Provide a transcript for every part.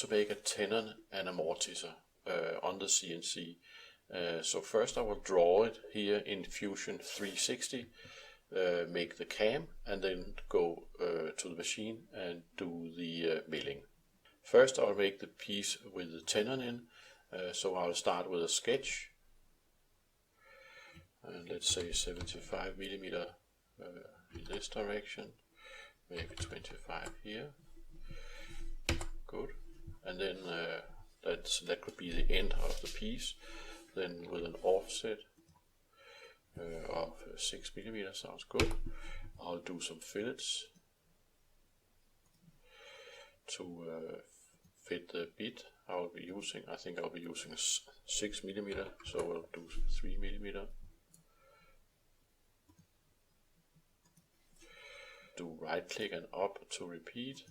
to make a tenon and a mortise on the CNC. So first I will draw it here in Fusion 360, make the cam, and then go to the machine and do the milling. First I'll make the piece with the tenon in, so I'll start with a sketch, and let's say 75 millimeter in this direction, maybe 25 here. Good. And then that could be the end of the piece. Then with an offset of 6 millimeter sounds good. I'll do some fillets to fit the bit I will be using. I think I'll be using 6 millimeter, so we'll do 3 millimeter. Do right click and up to repeat.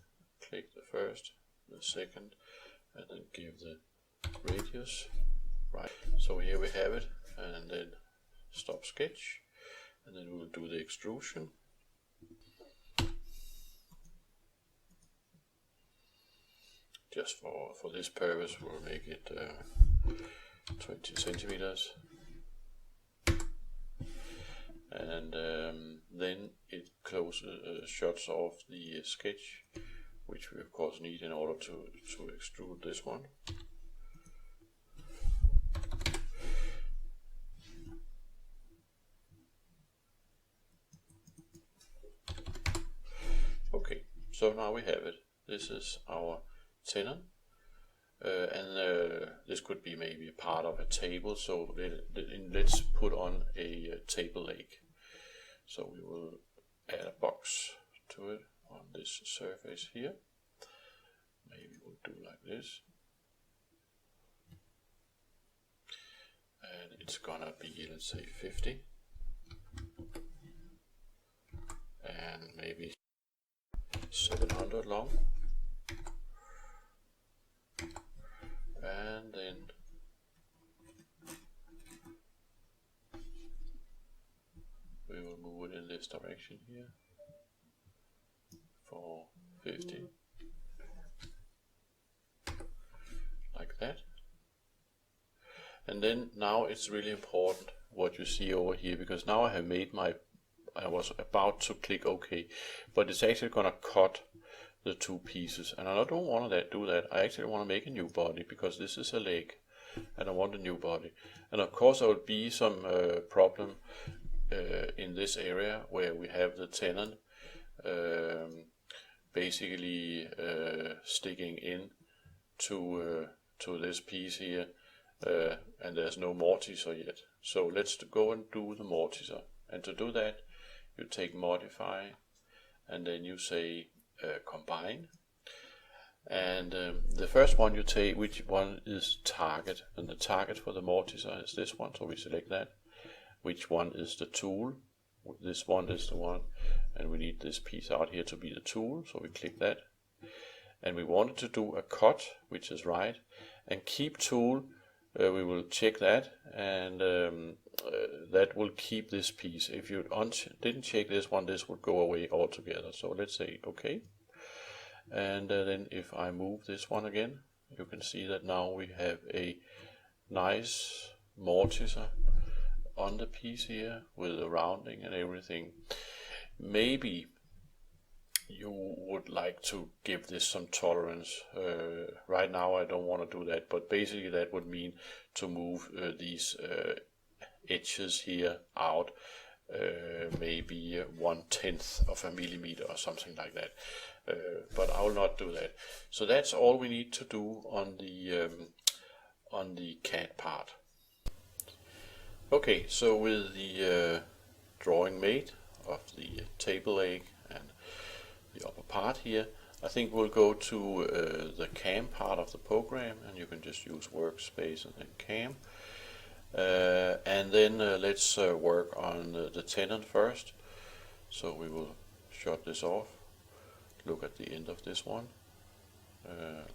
Click the first, the second, and then give the radius. Right. So here we have it, and then stop sketch, and then we'll do the extrusion. Just for this purpose, we'll make it 20 centimeters. And then it closes, shuts off the sketch, which we of course need in order to extrude this one. Okay, so now we have it. This is our tenon, and this could be maybe a part of a table, so let's put on a table leg. So we will add a box to it on this surface here. Maybe we'll do like this, and it's gonna be, let's say, 50, and maybe 700 long, and then we will move it in this direction here for 50, like that. And then now it's really important what you see over here, because now I have made I was about to click OK, but it's actually gonna cut the two pieces, and I don't want to do that. I actually want to make a new body, because this is a leg and I want a new body. And of course there will be some problem in this area where we have the tenon basically sticking in to this piece here, and there's no mortise yet. So let's go and do the mortise. And to do that, you take modify, and then you say combine, and the first one you take, which one is target, and the target for the mortise is this one, so we select that. Which one is the tool? This one is the one, and we need this piece out here to be the tool, so we click that. And we wanted to do a cut, which is right, and keep tool, we will check that, and that will keep this piece. If you didn't check this one, this would go away altogether. So let's say OK, and then if I move this one again, you can see that now we have a nice mortise on the piece here with the rounding and everything. Maybe you would like to give this some tolerance. Right now I don't want to do that, but basically that would mean to move these edges here out maybe 1/10 of a millimeter or something like that, but I will not do that. So that's all we need to do on the CAD part. Okay, so with the drawing made of the table leg and the upper part here, I think we'll go to the CAM part of the program, and you can just use workspace and then CAM. And then let's work on the tenon first. So we will shut this off, look at the end of this one,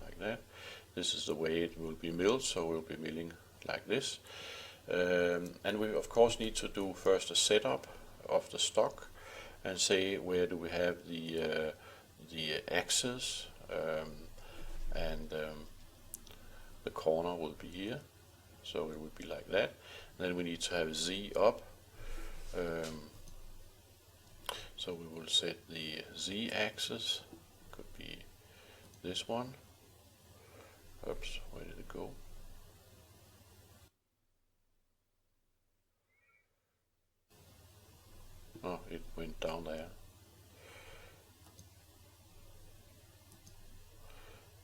like that. This is the way it will be milled, so we'll be milling like this. And we of course need to do first a setup of the stock and say where do we have the axes, and the corner will be here, so it would be like that. And then we need to have Z up, so we will set the Z axis, could be this one. Oops, where did it go? Oh, it went down there.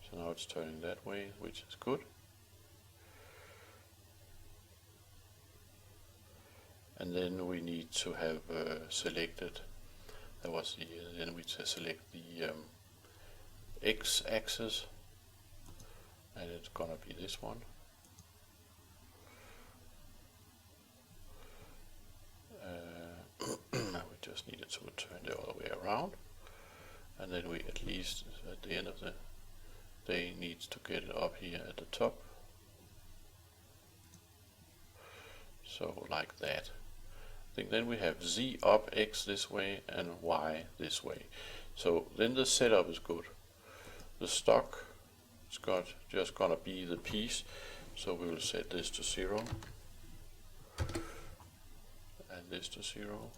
So now it's turning that way, which is good. And then we need to have selected, that was the, then we select the X-axis, and it's gonna be this one. We just needed to turn the other way around, and then we at least at the end of the day needs to get it up here at the top, so like that. I think then we have Z up, X this way, and Y this way. So then the setup is good. The stock is just gonna be the piece, so we will set this to 0 and this to 0,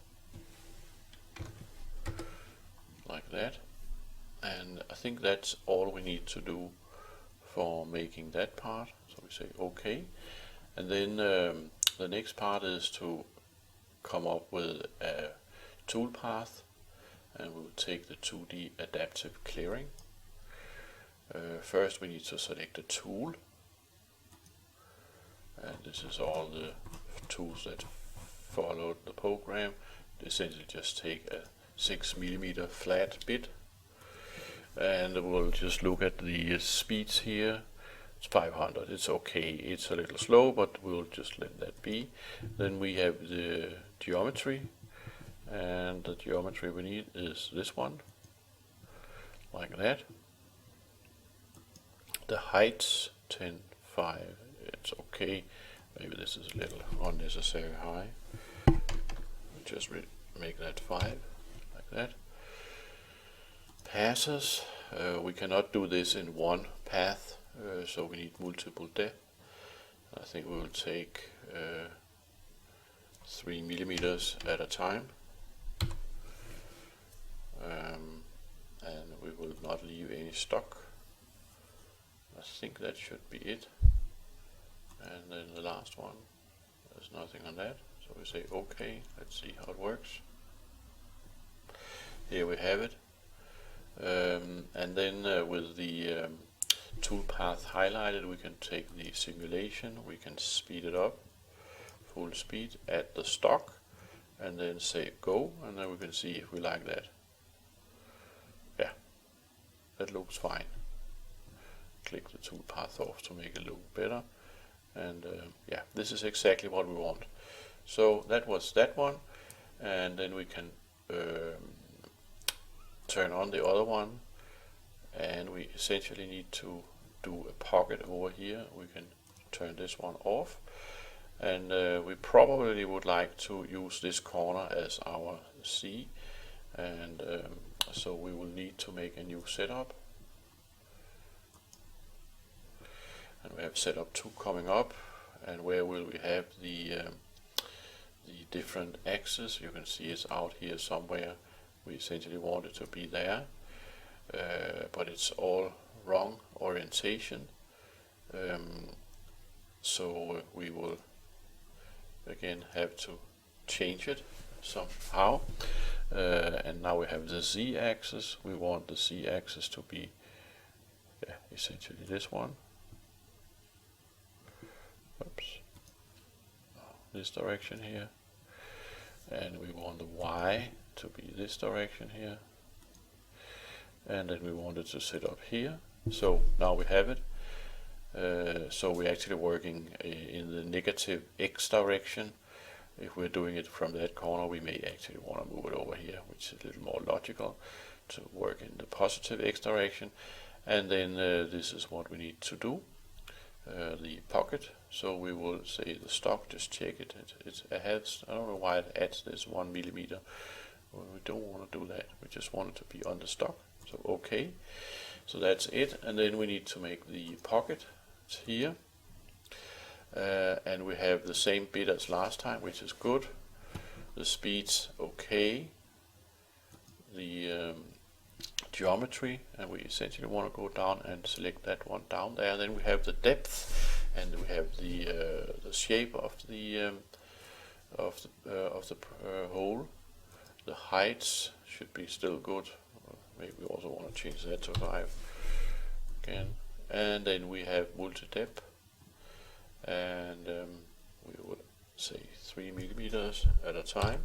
like that. And I think that's all we need to do for making that part. So we say OK, and then the next part is to come up with a toolpath, and we'll take the 2D adaptive clearing. First we need to select a tool, and this is all the tools that followed the program. Essentially just take a 6mm flat bit, and we'll just look at the speeds here. It's 500, it's okay, it's a little slow, but we'll just let that be. Then we have the geometry, and the geometry we need is this one, like that. The heights 10.5, it's okay, maybe this is a little unnecessary high. Just make that 5, like that. Passes, we cannot do this in one path, so we need multiple depth. I think we will take 3mm at a time, and we will not leave any stock. I think that should be it. And then the last one, there's nothing on that, so we say OK. Let's see how it works. Here we have it. And then with the toolpath highlighted, we can take the simulation, we can speed it up, full speed, add the stock, and then say go, and then we can see if we like that. Yeah, that looks fine. Click the toolpath off to make it look better, and yeah, this is exactly what we want. So that was that one, and then we can turn on the other one, and we essentially need to do a pocket over here. We can turn this one off, and we probably would like to use this corner as our C, and so we will need to make a new setup, and we have setup 2 coming up, and where will we have the different axes. You can see it's out here somewhere. We essentially want it to be there, but it's all wrong orientation, so we will again have to change it somehow, and now we have the Z axis. We want the Z axis to be essentially this one. Oops. This direction here, and we want the Y to be this direction here, and then we want it to sit up here. So now we have it. So we're actually working in the negative X direction. If we're doing it from that corner, we may actually want to move it over here, which is a little more logical, to work in the positive X direction. And then this is what we need to do, the pocket. So we will say the stock, just check it. It has, I don't know why it adds this 1mm. Well, we don't want to do that. We just want it to be on the stock. So OK. So that's it, and then we need to make the pocket here, and we have the same bit as last time, which is good. The speed's okay. The geometry, and we essentially want to go down and select that one down there. Then we have the depth, and we have the shape of the hole. The heights should be still good. Maybe we also want to change that to 5 again. And then we have multi-depth, and we would say 3 millimeters at a time.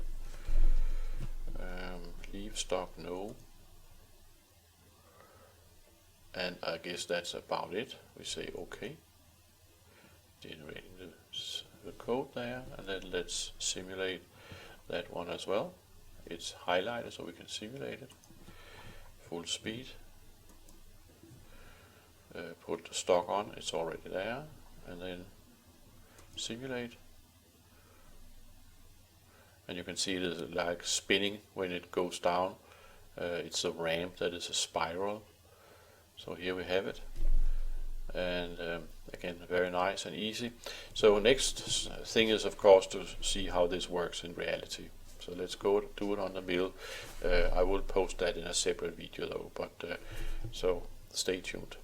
Leave stock no. And I guess that's about it. We say OK. Generating the code there, and then let's simulate that one as well. It's highlighted so we can simulate it. Full speed. Put the stock on, it's already there, and then simulate. And you can see it is like spinning when it goes down. It's a ramp that is a spiral. So here we have it, and again, very nice and easy. So next thing is of course to see how this works in reality. So let's go do it on the mill. I will post that in a separate video though, but so stay tuned.